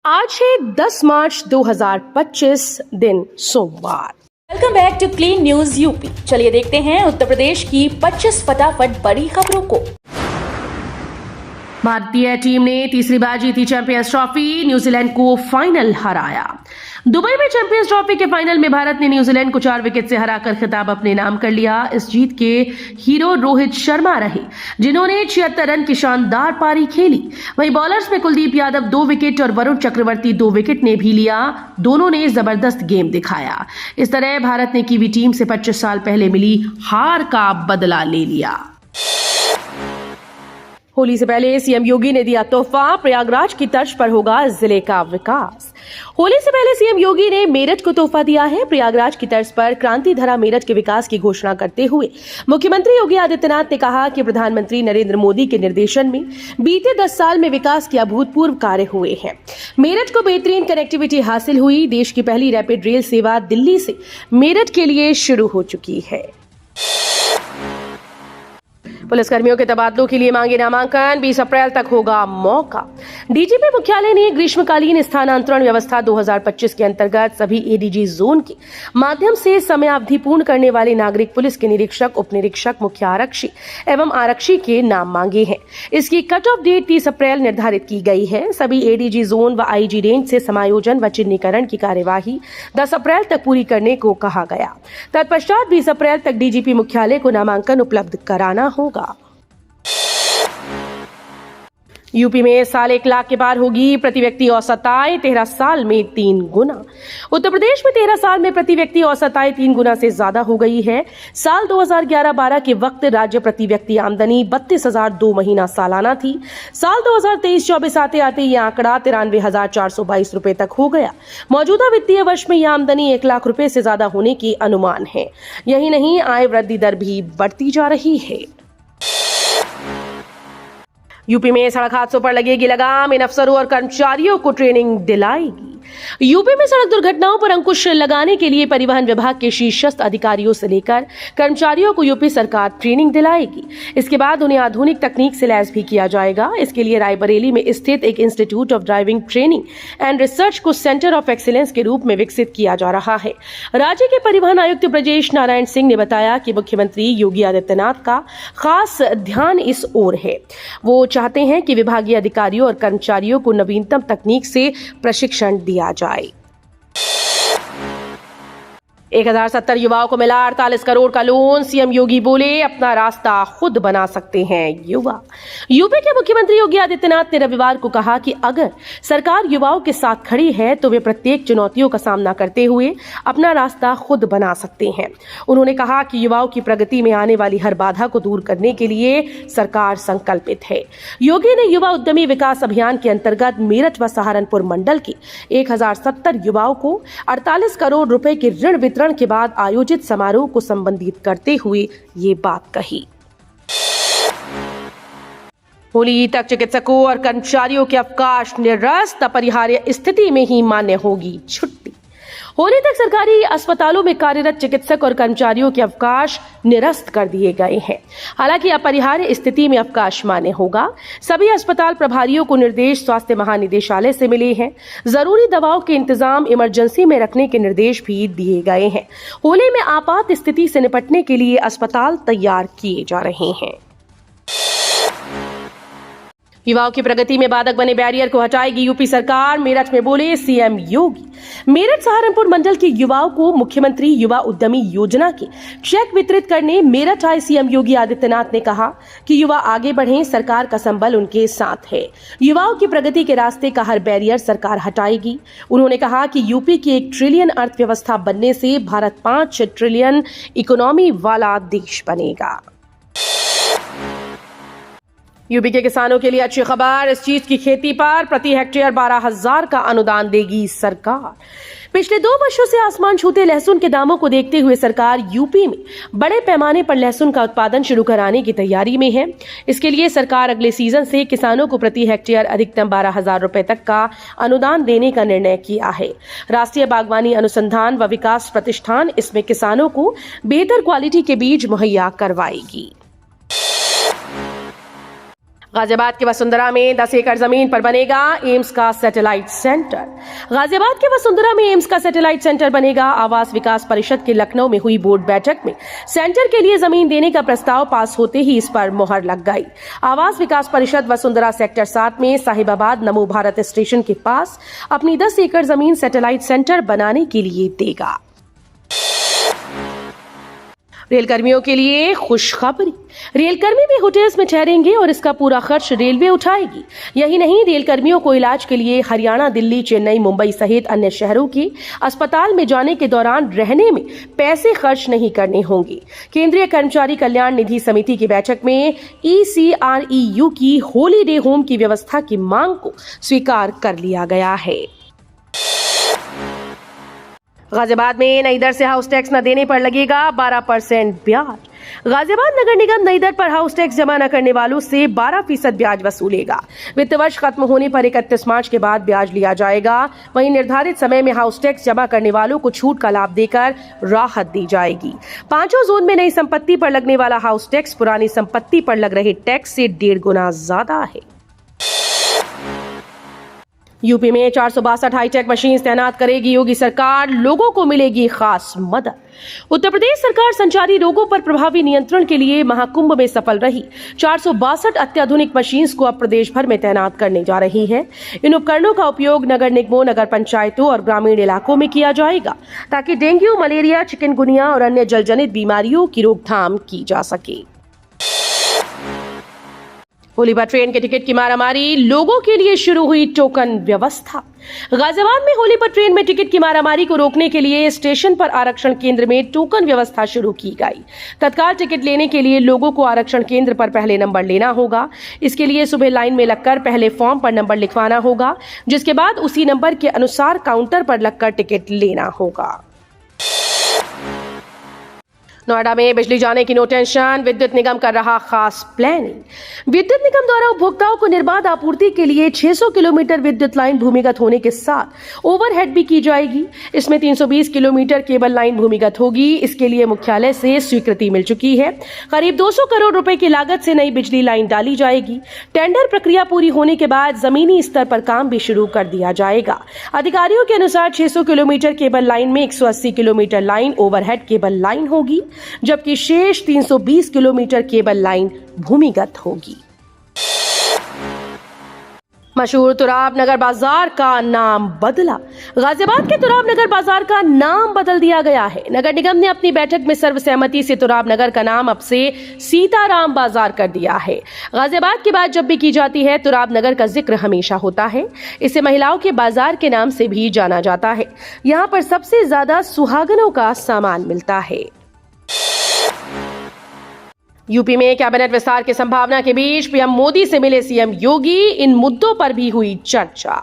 आज है 10 मार्च 2025 दिन सोमवार। Welcome back to clean news UP. चलिए देखते हैं उत्तर प्रदेश की 25 फटाफट बड़ी खबरों को। भारतीय टीम ने तीसरी बार जीती चैंपियंस ट्रॉफी, न्यूजीलैंड को फाइनल हराया। दुबई में चैंपियंस ट्रॉफी के फाइनल में भारत ने न्यूजीलैंड को 4 विकेट से हराकर खिताब अपने नाम कर लिया। इस जीत के हीरो रोहित शर्मा रहे, जिन्होंने 76 रन की शानदार पारी खेली। वहीं बॉलर्स में कुलदीप यादव 2 विकेट और वरुण चक्रवर्ती 2 विकेट ने भी लिया। दोनों ने जबरदस्त गेम दिखाया। इस तरह भारत ने कीवी टीम से 25 साल पहले मिली हार का बदला ले लिया। होली से पहले सीएम योगी ने दिया तोहफा, प्रयागराज की तर्ज पर होगा जिले का विकास। होली से पहले सीएम योगी ने मेरठ को तोहफा दिया है। प्रयागराज की तर्ज पर क्रांति धरा मेरठ के विकास की घोषणा करते हुए मुख्यमंत्री योगी आदित्यनाथ ने कहा कि प्रधानमंत्री नरेंद्र मोदी के निर्देशन में बीते 10 साल में विकास के अभूतपूर्व कार्य हुए हैं। मेरठ को बेहतरीन कनेक्टिविटी हासिल हुई। देश की पहली रैपिड रेल सेवा दिल्ली से मेरठ के लिए शुरू हो चुकी है। पुलिसकर्मियों के तबादलों के लिए मांगे नामांकन, 20 अप्रैल तक होगा मौका। डीजीपी मुख्यालय ने ग्रीष्मकालीन स्थानांतरण व्यवस्था 2025 के अंतर्गत सभी एडीजी जोन के माध्यम से समयावधि पूर्ण करने वाले नागरिक पुलिस के निरीक्षक, उप निरीक्षक, मुख्य आरक्षी एवं आरक्षी के नाम मांगे हैं। इसकी कट ऑफ डेट 30 अप्रैल निर्धारित की गई है। सभी एडीजी जोन व आईजी रेंज से समायोजन व चिन्हीकरण की कार्यवाही 10 अप्रैल तक पूरी करने को कहा गया। तत्पश्चात 20 अप्रैल तक डीजीपी मुख्यालय को नामांकन उपलब्ध कराना होगा। यूपी में साल 1 लाख के पार होगी प्रति व्यक्ति औसत आय, 13 साल में 3 गुना। उत्तर प्रदेश में 13 साल में प्रति व्यक्ति औसत आय 3 गुना से ज्यादा हो गई है। साल 2011-12 के वक्त राज्य प्रति व्यक्ति आमदनी 32,002 महीना सालाना थी। साल 2023-24 आते आते ये आंकड़ा 93,422 रुपए तक हो गया। मौजूदा वित्तीय वर्ष में यह आमदनी 1 लाख रुपए से ज्यादा होने की अनुमान है। यही नहीं, आय वृद्धि दर भी बढ़ती जा रही है। यूपी में सड़क हादसों पर लगेगी लगाम, इन अफसरों और कर्मचारियों को ट्रेनिंग दिलाएगी। यूपी में सड़क दुर्घटनाओं पर अंकुश लगाने के लिए परिवहन विभाग के शीर्षस्थ अधिकारियों से लेकर कर्मचारियों को यूपी सरकार ट्रेनिंग दिलाएगी। इसके बाद उन्हें आधुनिक तकनीक से लैस भी किया जाएगा। इसके लिए रायबरेली में स्थित एक institute of driving training and research को सेंटर ऑफ एक्सीलेंस के रूप में विकसित किया जा रहा है। राज्य के परिवहन आयुक्त ब्रजेश नारायण सिंह ने बताया कि मुख्यमंत्री योगी आदित्यनाथ का खास ध्यान इस ओर है। वो चाहते हैं कि विभागीय अधिकारियों और कर्मचारियों को नवीनतम तकनीक से प्रशिक्षण दिया जाए। 1070 युवाओं को मिला 48 करोड़ का लोन, सीएम योगी बोले अपना रास्ता खुद बना सकते हैं युवा। यूपी के मुख्यमंत्री योगी आदित्यनाथ ने रविवार को कहा कि अगर सरकार युवाओं के साथ खड़ी है तो वे प्रत्येक चुनौतियों का सामना करते हुए अपना रास्ता खुद बना सकते हैं। उन्होंने कहा कि युवाओं की प्रगति में आने वाली हर बाधा को दूर करने के लिए सरकार संकल्पित है। योगी ने युवा उद्यमी विकास अभियान के अंतर्गत मेरठ व सहारनपुर मंडल के 1070 युवाओं को 48 करोड़ रुपए के ऋण वितरण के बाद आयोजित समारोह को संबोधित करते हुए ये बात कही। होली तक चिकित्सकों और कर्मचारियों के अवकाश निरस्त, अपरिहार्य स्थिति में ही मान्य होगी छुट्टी। होली तक सरकारी अस्पतालों में कार्यरत चिकित्सक और कर्मचारियों के अवकाश निरस्त कर दिए गए हैं। हालांकि अपरिहार्य स्थिति में अवकाश मान्य होगा। सभी अस्पताल प्रभारियों को निर्देश स्वास्थ्य महानिदेशालय से मिले हैं। जरूरी दवाओं के इंतजाम इमरजेंसी में रखने के निर्देश भी दिए गए हैं। होली में आपात स्थिति से निपटने के लिए अस्पताल तैयार किए जा रहे हैं। युवाओं की प्रगति में बाधक बने बैरियर को हटाएगी यूपी सरकार, मेरठ में बोले सीएम योगी। मेरठ सहारनपुर मंडल के युवाओं को मुख्यमंत्री युवा उद्यमी योजना के चेक वितरित करने मेरठ आए सीएम योगी आदित्यनाथ ने कहा कि युवा आगे बढ़ें, सरकार का संबल उनके साथ है। युवाओं की प्रगति के रास्ते का हर बैरियर सरकार हटाएगी। उन्होंने कहा कि यूपी की 1 ट्रिलियन अर्थव्यवस्था बनने से भारत 5 ट्रिलियन इकोनॉमी वाला देश बनेगा। यूपी के किसानों के लिए अच्छी खबर, इस चीज की खेती पर प्रति हेक्टेयर 12,000 का अनुदान देगी सरकार। पिछले 2 वर्षों से आसमान छूते लहसुन के दामों को देखते हुए सरकार यूपी में बड़े पैमाने पर लहसुन का उत्पादन शुरू कराने की तैयारी में है। इसके लिए सरकार अगले सीजन से किसानों को प्रति हेक्टेयर अधिकतम 12,000 रुपए तक का अनुदान देने का निर्णय किया है। राष्ट्रीय बागवानी अनुसंधान व विकास प्रतिष्ठान इसमें किसानों को बेहतर क्वालिटी के बीज मुहैया करवाएगी। गाजियाबाद के वसुंधरा में 10 एकड़ जमीन पर बनेगा एम्स का सैटेलाइट सेंटर। गाजियाबाद के वसुंधरा में एम्स का सैटेलाइट सेंटर बनेगा। आवास विकास परिषद की लखनऊ में हुई बोर्ड बैठक में सेंटर के लिए जमीन देने का प्रस्ताव पास होते ही इस पर मुहर लग गई। आवास विकास परिषद वसुंधरा सेक्टर 7 में साहिबाबाद नमो भारत स्टेशन के पास अपनी 10 एकड़ जमीन सैटेलाइट सेंटर बनाने के लिए देगा। रेलकर्मियों के लिए खुशखबरी। रेलकर्मी भी होटल्स में ठहरेंगे और इसका पूरा खर्च रेलवे उठाएगी। यही नहीं, रेलकर्मियों को इलाज के लिए हरियाणा, दिल्ली, चेन्नई, मुंबई सहित अन्य शहरों के अस्पताल में जाने के दौरान रहने में पैसे खर्च नहीं करने होंगे। केंद्रीय कर्मचारी कल्याण निधि समिति की बैठक में ECREU की हॉलीडे होम की व्यवस्था की मांग को स्वीकार कर लिया गया है। गाजियाबाद में नई दर से हाउस टैक्स न देने पर लगेगा 12% ब्याज। गाजियाबाद नगर निगम नई दर पर हाउस टैक्स जमा न करने वालों से 12% ब्याज वसूलेगा। वित्त वर्ष खत्म होने पर 31 मार्च के बाद ब्याज लिया जाएगा। वहीं निर्धारित समय में हाउस टैक्स जमा करने वालों को छूट का लाभ देकर राहत दी जाएगी। 5 जोन में नई संपत्ति पर लगने वाला हाउस टैक्स पुरानी संपत्ति पर लग रहे टैक्स से 1.5 गुना ज्यादा है। यूपी में 462 हाईटेक मशीन तैनात करेगी योगी सरकार, लोगों को मिलेगी खास मदद। उत्तर प्रदेश सरकार संचारी रोगों पर प्रभावी नियंत्रण के लिए महाकुंभ में सफल रही 462 अत्याधुनिक मशीन्स को अब प्रदेश भर में तैनात करने जा रही है। इन उपकरणों का उपयोग नगर निगमों, नगर पंचायतों और ग्रामीण इलाकों में किया जाएगा ताकि डेंगू, मलेरिया, चिकनगुनिया और अन्य जलजनित बीमारियों की रोकथाम की जा सके। होली पर ट्रेन के टिकट की मारामारी, लोगों के लिए शुरू हुई टोकन व्यवस्था। गाजियाबाद में होली पर ट्रेन में टिकट की मारामारी को रोकने के लिए स्टेशन पर आरक्षण केंद्र में टोकन व्यवस्था शुरू की गई। तत्काल टिकट लेने के लिए लोगों को आरक्षण केंद्र पर पहले नंबर लेना होगा। इसके लिए सुबह लाइन में लगकर पहले फॉर्म पर नंबर लिखवाना होगा, जिसके बाद उसी नंबर के अनुसार काउंटर पर लगकर टिकट लेना होगा। नोएडा में बिजली जाने की नो टेंशन, विद्युत निगम कर रहा खास प्लानिंग। विद्युत निगम द्वारा उपभोक्ताओं को निर्बाध आपूर्ति के लिए 600 किलोमीटर विद्युत लाइन भूमिगत होने के साथ ओवरहेड भी की जाएगी। इसमें 320 किलोमीटर केबल लाइन भूमिगत होगी। इसके लिए मुख्यालय से स्वीकृति मिल चुकी है। करीब 200 करोड़ रुपए की लागत से नई बिजली लाइन डाली जाएगी। टेंडर प्रक्रिया पूरी होने के बाद जमीनी स्तर पर काम भी शुरू कर दिया जाएगा। अधिकारियों के अनुसार 600 किलोमीटर केबल लाइन में 180 kilometre line overhead cable line होगी, जबकि शेष 320 किलोमीटर केबल लाइन भूमिगत होगी। मशहूर तुराब नगर बाजार का नाम बदला। गाजियाबाद के तुराब नगर बाजार का नाम बदल दिया गया है। नगर निगम ने अपनी बैठक में सर्वसहमति से तुराब नगर का नाम अब से सीताराम बाजार कर दिया है। गाजियाबाद की बात जब भी की जाती है, तुराब नगर का जिक्र हमेशा होता है। इसे महिलाओं के बाजार के नाम से भी जाना जाता है। यहाँ पर सबसे ज्यादा सुहागनों का सामान मिलता है। यूपी में कैबिनेट विस्तार की संभावना के बीच पीएम मोदी से मिले सीएम योगी, इन मुद्दों पर भी हुई चर्चा।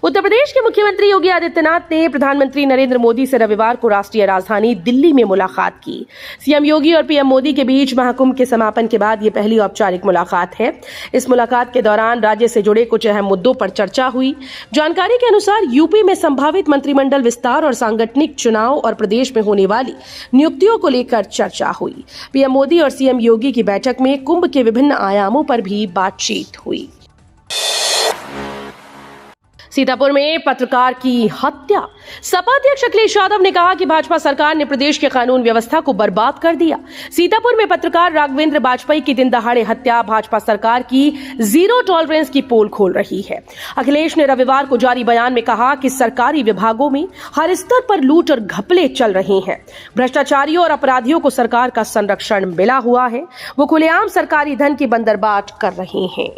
उत्तर प्रदेश के मुख्यमंत्री योगी आदित्यनाथ ने प्रधानमंत्री नरेंद्र मोदी से रविवार को राष्ट्रीय राजधानी दिल्ली में मुलाकात की। सीएम योगी और पीएम मोदी के बीच महाकुंभ के समापन के बाद ये पहली औपचारिक मुलाकात है। इस मुलाकात के दौरान राज्य से जुड़े कुछ अहम मुद्दों पर चर्चा हुई। जानकारी के अनुसार यूपी में संभावित मंत्रिमंडल विस्तार और सांगठनिक चुनाव और प्रदेश में होने वाली नियुक्तियों को लेकर चर्चा हुई। पीएम मोदी और सीएम योगी की बैठक में कुंभ के विभिन्न आयामों पर भी बातचीत हुई। सीतापुर में पत्रकार की हत्या। सपा अध्यक्ष अखिलेश यादव ने कहा कि भाजपा सरकार ने प्रदेश के कानून व्यवस्था को बर्बाद कर दिया। सीतापुर में पत्रकार राघवेंद्र बाजपेयी की दिन दहाड़े हत्या भाजपा सरकार की जीरो टॉलरेंस की पोल खोल रही है। अखिलेश ने रविवार को जारी बयान में कहा कि सरकारी विभागों में हर स्तर पर लूट और घपले चल रहे हैं। भ्रष्टाचारियों और अपराधियों को सरकार का संरक्षण मिला हुआ है। वो खुलेआम सरकारी धन की बंदरबाट कर रहे हैं।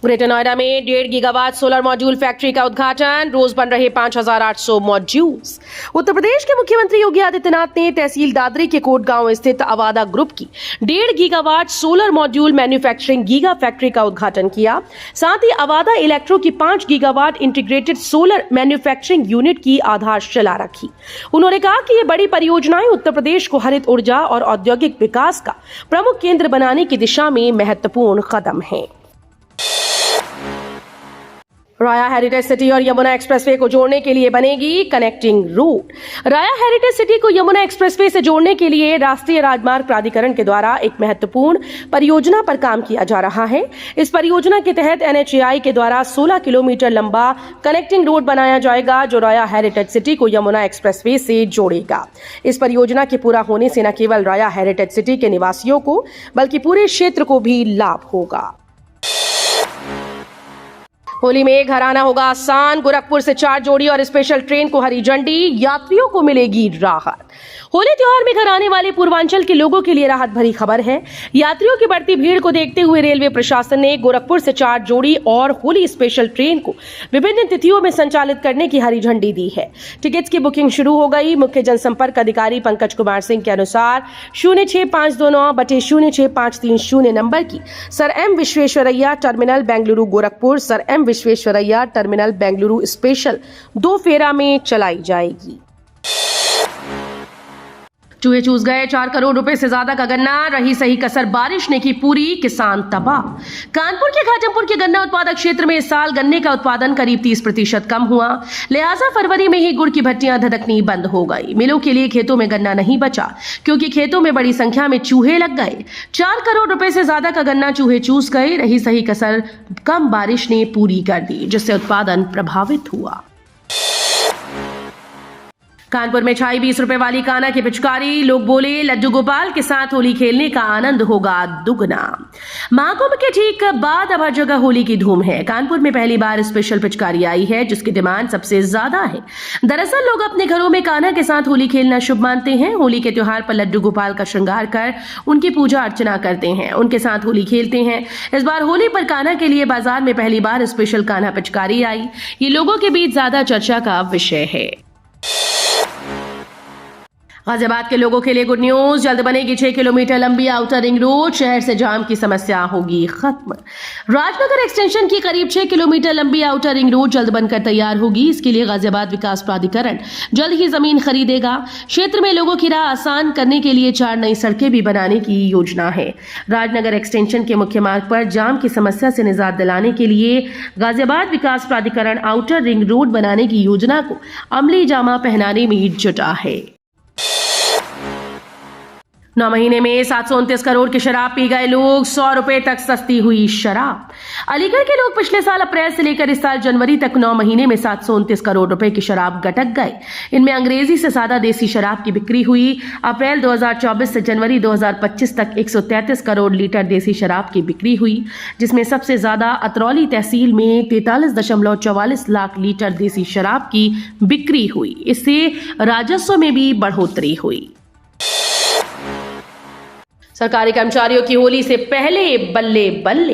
ग्रेटर नोएडा में 1.5 गीगावाट सोलर मॉड्यूल फैक्ट्री का उद्घाटन, रोज बन रहे 5,800 मॉड्यूल्स। उत्तर प्रदेश के मुख्यमंत्री योगी आदित्यनाथ ने तहसील दादरी के कोट गांव स्थित अवादा ग्रुप की 1.5 gigawatt solar module manufacturing giga factory का उद्घाटन किया। साथ ही अवादा इलेक्ट्रो की 5 gigawatt integrated solar manufacturing unit की आधारशिला रखी। उन्होंने कहा कि ये बड़ी परियोजनाएं उत्तर प्रदेश को हरित ऊर्जा और औद्योगिक विकास का प्रमुख केंद्र बनाने की दिशा में महत्वपूर्ण कदम है। राया हेरिटेज सिटी और यमुना एक्सप्रेसवे को जोड़ने के लिए बनेगी कनेक्टिंग रोड। राया हेरिटेज सिटी को यमुना एक्सप्रेसवे से जोड़ने के लिए राष्ट्रीय राजमार्ग प्राधिकरण के द्वारा एक महत्वपूर्ण परियोजना पर काम किया जा रहा है। इस परियोजना के तहत NHAI के द्वारा 16 किलोमीटर लंबा कनेक्टिंग रोड बनाया जाएगा जो राया हेरिटेज सिटी को यमुना एक्सप्रेसवे से जोड़ेगा। इस परियोजना के पूरा होने से न केवल राया हेरिटेज सिटी के निवासियों को बल्कि पूरे क्षेत्र को भी लाभ होगा। होली में घर आना होगा आसान। गोरखपुर से 4 जोड़ी और स्पेशल ट्रेन को हरी झंडी, यात्रियों को मिलेगी राहत। होली त्योहार में घर आने वाले पूर्वांचल के लोगों के लिए राहत भरी खबर है। यात्रियों की बढ़ती भीड़ को देखते हुए रेलवे प्रशासन ने गोरखपुर से 4 जोड़ी और होली स्पेशल ट्रेन को विभिन्न तिथियों में संचालित करने की हरी झंडी दी है। टिकट्स की बुकिंग शुरू हो गई। मुख्य जनसंपर्क अधिकारी पंकज कुमार सिंह के अनुसार 06529/06530 नंबर की sir M Visvesvaraya terminal Bengaluru Gorakhpur, sir M Visvesvaraya terminal Bengaluru special 2 फेरा में चलाई जाएगी। चूहे चूस गए 4 करोड़ रुपए से ज्यादा का गन्ना, रही सही कसर बारिश ने की पूरी, किसान तबाह। कानपुर के खाजमपुर के गन्ना उत्पादक क्षेत्र में इस साल गन्ने का उत्पादन करीब 30% कम हुआ, लिहाजा फरवरी में ही गुड़ की भट्टियां धधकनी बंद हो गई। मिलों के लिए खेतों में गन्ना नहीं बचा क्योंकि खेतों में बड़ी संख्या में चूहे लग गए। 4 करोड़ रुपए से ज्यादा का गन्ना चूहे चूस गए, रही सही कसर कम बारिश ने पूरी कर दी जिससे उत्पादन प्रभावित हुआ। कानपुर में छाई 20 रुपए वाली कान्हा की पिचकारी, लोग बोले लड्डू गोपाल के साथ होली खेलने का आनंद होगा दुगना। महाकुंभ के ठीक बाद अब हर जगह होली की धूम है। कानपुर में पहली बार स्पेशल पिचकारी आई है जिसकी डिमांड सबसे ज्यादा है। दरअसल लोग अपने घरों में कान्हा के साथ होली खेलना शुभ मानते हैं। होली के त्योहार पर लड्डू गोपाल का श्रृंगार कर उनकी पूजा अर्चना करते हैं, उनके साथ होली खेलते हैं। इस बार होली पर कान्हा के लिए बाजार में पहली बार स्पेशल कान्हा पिचकारी आई। ये लोगों के बीच ज्यादा चर्चा का विषय है। गाजियाबाद के लोगों के लिए गुड न्यूज, जल्द बनेगी 6 किलोमीटर लंबी आउटर रिंग रोड, शहर से जाम की समस्या होगी खत्म। राजनगर एक्सटेंशन की करीब 6 किलोमीटर लंबी आउटर रिंग रोड जल्द बनकर तैयार होगी। इसके लिए गाजियाबाद विकास प्राधिकरण जल्द ही जमीन खरीदेगा। क्षेत्र में लोगों की राह आसान करने के लिए 4 नई सड़कें भी बनाने की योजना है। राजनगर एक्सटेंशन के मुख्य मार्ग पर जाम की समस्या से निजात दिलाने के लिए गाजियाबाद विकास प्राधिकरण आउटर रिंग रोड बनाने की योजना को अमली जामा पहनाने में जुटा है। 9 महीने में 729 करोड़ की शराब पी गए लोग, 100 रुपए तक सस्ती हुई शराब। अलीगढ़ के लोग पिछले साल अप्रैल से लेकर इस साल जनवरी तक 9 महीने में 729 करोड़ रुपए की शराब गटक गए। इनमें अंग्रेजी से सादा देसी शराब की बिक्री हुई। अप्रैल 2024 से जनवरी 2025 तक 133 करोड़ लीटर देसी शराब की बिक्री हुई, जिसमें सबसे ज्यादा अतरौली तहसील में 43.44 लाख लीटर देसी शराब की बिक्री हुई। इससे राजस्व में भी बढ़ोतरी हुई। सरकारी कर्मचारियों की होली से पहले बल्ले बल्ले।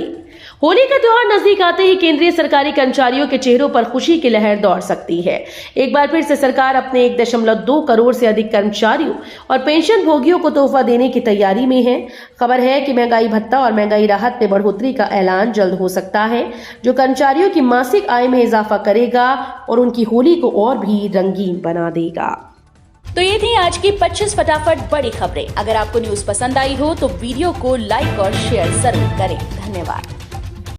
होली का त्योहार नजदीक आते ही केंद्रीय सरकारी कर्मचारियों के चेहरों पर खुशी की लहर दौड़ सकती है। एक बार फिर से सरकार अपने 1.2 करोड़ से अधिक कर्मचारियों और पेंशन भोगियों को तोहफा देने की तैयारी में है। खबर है कि महंगाई भत्ता और महंगाई राहत में बढ़ोतरी का ऐलान जल्द हो सकता है, जो कर्मचारियों की मासिक आय में इजाफा करेगा और उनकी होली को और भी रंगीन बना देगा। तो ये थी आज की 25 फटाफट बड़ी खबरें। अगर आपको न्यूज पसंद आई हो तो वीडियो को लाइक और शेयर जरूर करें। धन्यवाद।